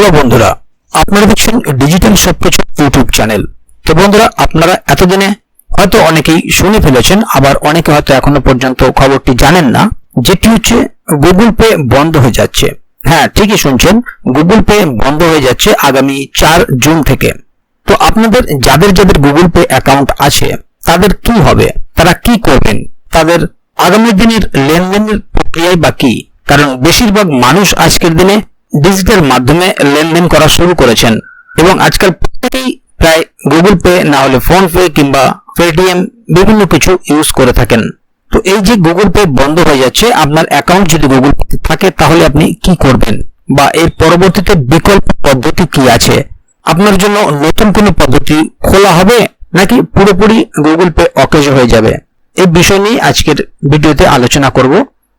Hello বন্ধুরা, আপনারা দেখছেন ডিজিটাল সবকিছু ইউটিউব চ্যানেল। তো বন্ধুরা, আপনারা এতদিনে হয়তো অনেকেই শুনে ফেলেছেন, আবার অনেকে হয়তো এখনো পর্যন্ত খবরটি জানেন না, যেটি হচ্ছে গুগল পে বন্ধ হয়ে যাচ্ছে। হ্যাঁ, ঠিকই শুনছেন, গুগল পে বন্ধ হয়ে যাচ্ছে আগামী 4 জুন থেকে। তো আপনাদের যাদের যাদের গুগল পে অ্যাকাউন্ট আছে তাদের কি হবে, তারা কি করবেন, তাদের আগামী দিনের লেনদেনের প্রক্রিয়ায় বা কি? কারণ বেশিরভাগ মানুষ আজকের দিনে ডিজিটাল মাধ্যমে লেনদেন করা শুরু করেছেন এবং আজকাল প্রত্যেকেই প্রায় গুগল পে না হলে ফোন পে কিংবা পেটিএম বিভিন্ন কিছু ইউজ করে থাকেন। তো এই যে গুগল পে বন্ধ হয়ে যাচ্ছে, আপনার অ্যাকাউন্ট যদি গুগল পে থাকে তাহলে আপনি কি করবেন, বা এর পরবর্তীতে বিকল্প পদ্ধতি কি আছে? আপনার জন্য নতুন কোনো পদ্ধতি খোলা হবে নাকি পুরোপুরি গুগল পে অকেজ হয়ে যাবে? এই বিষয় নিয়ে আজকের ভিডিওতে আলোচনা করব।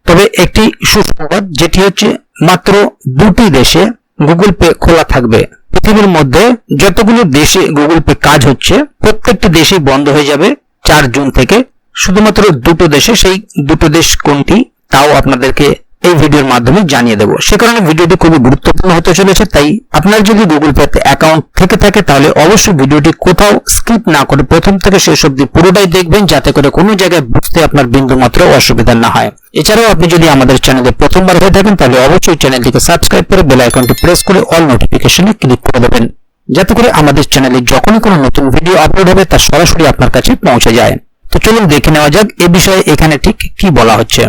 তবে একটি সুসংবাদ, যেটি হচ্ছে মাত্র 2টি দেশে গুগল পে খোলা থাকবে। পৃথিবীর মধ্যে যতগুলো দেশে গুগল পে কাজ হচ্ছে প্রত্যেকটি দেশেই বন্ধ হয়ে যাবে 4 জুন থেকে। শুধুমাত্র 2টো দেশে, সেই 2টো দেশ কোনটি তাও আপনাদেরকে এই ভিডিওর মাধ্যমে জানিয়ে দেব। সে কারণে ভিডিওটি খুবই গুরুত্বপূর্ণ হতে চলেছে। তাই আপনার যদি গুগল পে অ্যাকাউন্ট থেকে থাকে তাহলে অবশ্যই ভিডিওটি কোথাও স্কিপ না করে প্রথম থেকে শেষ অবধি পুরোটাই দেখবেন, যাতে করে কোনো জায়গায় বুঝতে আপনার বিন্দুমাত্র অসুবিধা না হয়। এছাড়াও আপনি যদি আমাদের চ্যানেলে প্রথমবার হয়ে থাকেন তাহলে অবশ্যই চ্যানেলটিকে সাবস্ক্রাইব করে বেল আইকনটি প্রেস করে অল নোটিফিকেশনে ক্লিক করে দেবেন, যাতে করে আমাদের চ্যানেলে যখনই কোনো নতুন ভিডিও আপলোড হবে তা সরাসরি আপনার কাছে পৌঁছে যায়। তো চলুন দেখে নেওয়া যাক এ বিষয়ে এখানে ঠিক কি বলা হচ্ছে।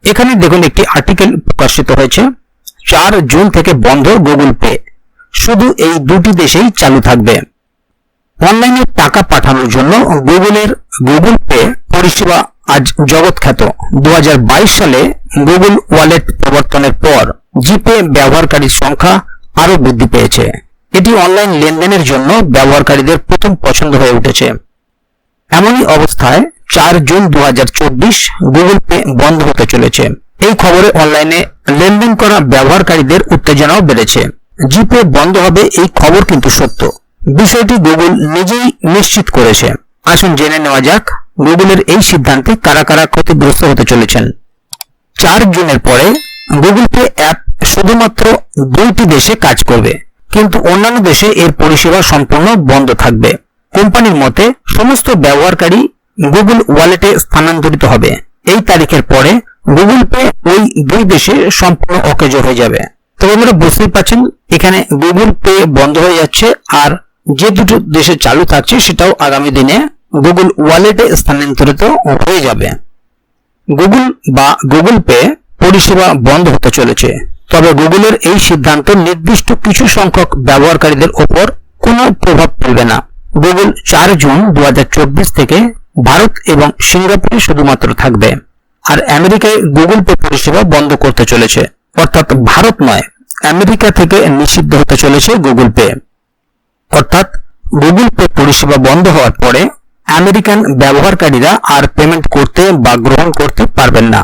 এখানে দেখুন একটি আর্টিকেল প্রকাশিত হয়েছে, 4 জুন থেকে বন্ধ গুগল পে, শুধু এই 2টি দেশেই চালু থাকবে। অনলাইনে টাকা পাঠানোর জন্য গুগলের গুগল পে পরিষেবা আজ জগৎখ্যাত। 2022 সালে গুগল ওয়ালেট প্রবর্তনের পর জিপে ব্যবহারকারীর সংখ্যা আরো বৃদ্ধি পেয়েছে। এটি অনলাইন লেনদেনের জন্য ব্যবহারকারীদের প্রথম পছন্দ হয়ে উঠেছে। এমনই অবস্থায় 4 জুন 2024 গুগল পে বন্ধ হতে চলেছে। এই খবরে অনলাইনে লেনদেন করা ব্যবহারকারীদের উত্তেজনাও বেড়েছে। জিপে বন্ধ হবে এই খবর কিন্তু সত্য। বিষয়টি গুগল নিজেই নিশ্চিত করেছে। আসুন জেনে নেওয়া যাক গুগলের এই সিদ্ধান্তে কারা কারা ক্ষতিগ্রস্ত হতে চলেছেন। 4 জুনের পরে গুগল পে অ্যাপ শুধুমাত্র 2টি দেশে কাজ করবে, কিন্তু অন্যান্য দেশে এর পরিষেবা সম্পূর্ণ বন্ধ থাকবে। কোম্পানির মতে সমস্ত ব্যবহারকারী গুগল ওয়ালেটে স্থানান্তরিত হবে। এই তারিখের পরে গুগল পে ওই 2 দেশে সম্পূর্ণ অকেজ হয়ে যাবে। তো আপনারা বুঝতেই পারছেন, এখানে গুগল পে বন্ধ হয়ে যাচ্ছে, আর যে 2টো দেশে চালু থাকছে সেটাও আগামী দিনে গুগল ওয়ালেটে স্থানান্তরিত হয়ে যাবে। গুগল পে পরিষেবা বন্ধ হতে চলেছে, তবে গুগলের এই সিদ্ধান্ত নির্দিষ্ট কিছু সংখ্যক ব্যবহারকারীদের উপর কোনো প্রভাব ফেলবে না। গুগল 4 জুন 2024 থেকে ভারত এবং সিঙ্গাপুরে শুধুমাত্র থাকবে, আর আমেরিকায় গুগল পে পরিষেবা বন্ধ করতে চলেছে। অর্থাৎ ভারত নয়, আমেরিকা থেকে নিষিদ্ধ হতে চলেছে গুগল পে। অর্থাৎ গুগল পে পরিষেবা বন্ধ হওয়ার পরে আমেরিকান ব্যবহারকারীরা আর পেমেন্ট করতে বা গ্রহণ করতে পারবেন না।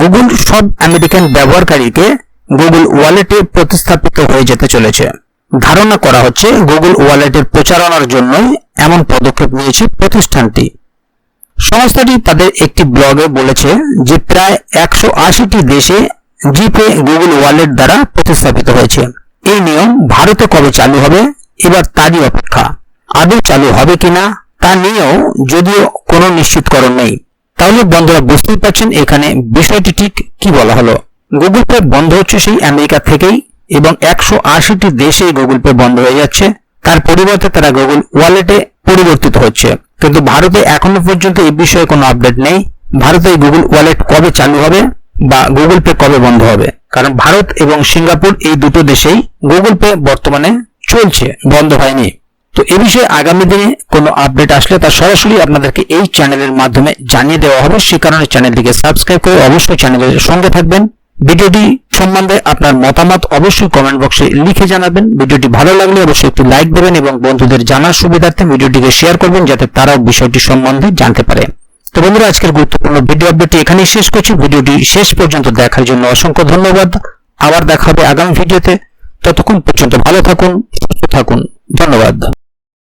গুগল সব আমেরিকান ব্যবহারকারীকে গুগল ওয়ালেটে প্রতিস্থাপিত হয়ে যেতে চলেছে। ধারণা করা হচ্ছে গুগল ওয়ালেটের প্রচারণার জন্যই এমন পদক্ষেপ নিয়েছে প্রতিষ্ঠানটি। সংস্থাটি তাদের একটি ব্লগে বলেছে যে প্রায় 180টি দেশে জিপে গুগল ওয়ালেট দ্বারা প্রতিস্থাপিত হয়েছে। এই নিয়ম ভারতে কবে চালু হবে এবার তারই অপেক্ষা। আদৌ চালু হবে কিনা তা নিয়েও যদিও কোনো নিশ্চিতকরণ নেই। তাহলে বন্ধুরা বুঝতেই পারছেন এখানে বিষয়টি ঠিক কি বলা হলো। গুগল পে বন্ধ হচ্ছে সেই আমেরিকা থেকেই, এবং 180টি দেশে গুগল পে বন্ধ হয়ে যাচ্ছে। তার পরিবর্তে তারা গুগল ওয়ালেটে পরিবর্তিত হচ্ছে। কিন্তু ভারতে এখনো পর্যন্ত এই বিষয়ে কোনো আপডেট নেই। ভারতে গুগল ওয়ালেট কবে চালু হবে বা গুগল পে কবে বন্ধ হবে, কারণ ভারত এবং সিঙ্গাপুর এই 2টো দেশেই গুগল পে বর্তমানে চলছে, বন্ধ হয়নি। তো এ বিষয়ে আগামী দিনে কোনো আপডেট আসলে তা সরাসরি আপনাদেরকে এই চ্যানেলের মাধ্যমে জানিয়ে দেওয়া হবে। সে কারণে চ্যানেলটিকে সাবস্ক্রাইব করে অবশ্যই চ্যানেলের সঙ্গে থাকবেন। ভিডিওটি সম্বন্ধে আপনার মতামত অবশ্যই কমেন্ট বক্সে লিখে জানাবেন। ভিডিওটি ভালো লাগলে অবশ্যই একটি লাইক দেবেন এবং বন্ধুদের জানার সুবিধার্থে ভিডিওটিকে শেয়ার করবেন, যাতে তারাও বিষয়টি সম্বন্ধে জানতে পারে। তো বন্ধুরা, আজকের গুরুত্বপূর্ণ ভিডিও আপডেটটি এখানেই শেষ করছি। ভিডিওটি শেষ পর্যন্ত দেখার জন্য অসংখ্য ধন্যবাদ। আবার দেখা হবে আগামী ভিডিওতে। ততক্ষণ পর্যন্ত ভালো থাকুন, সুস্থ থাকুন। ধন্যবাদ।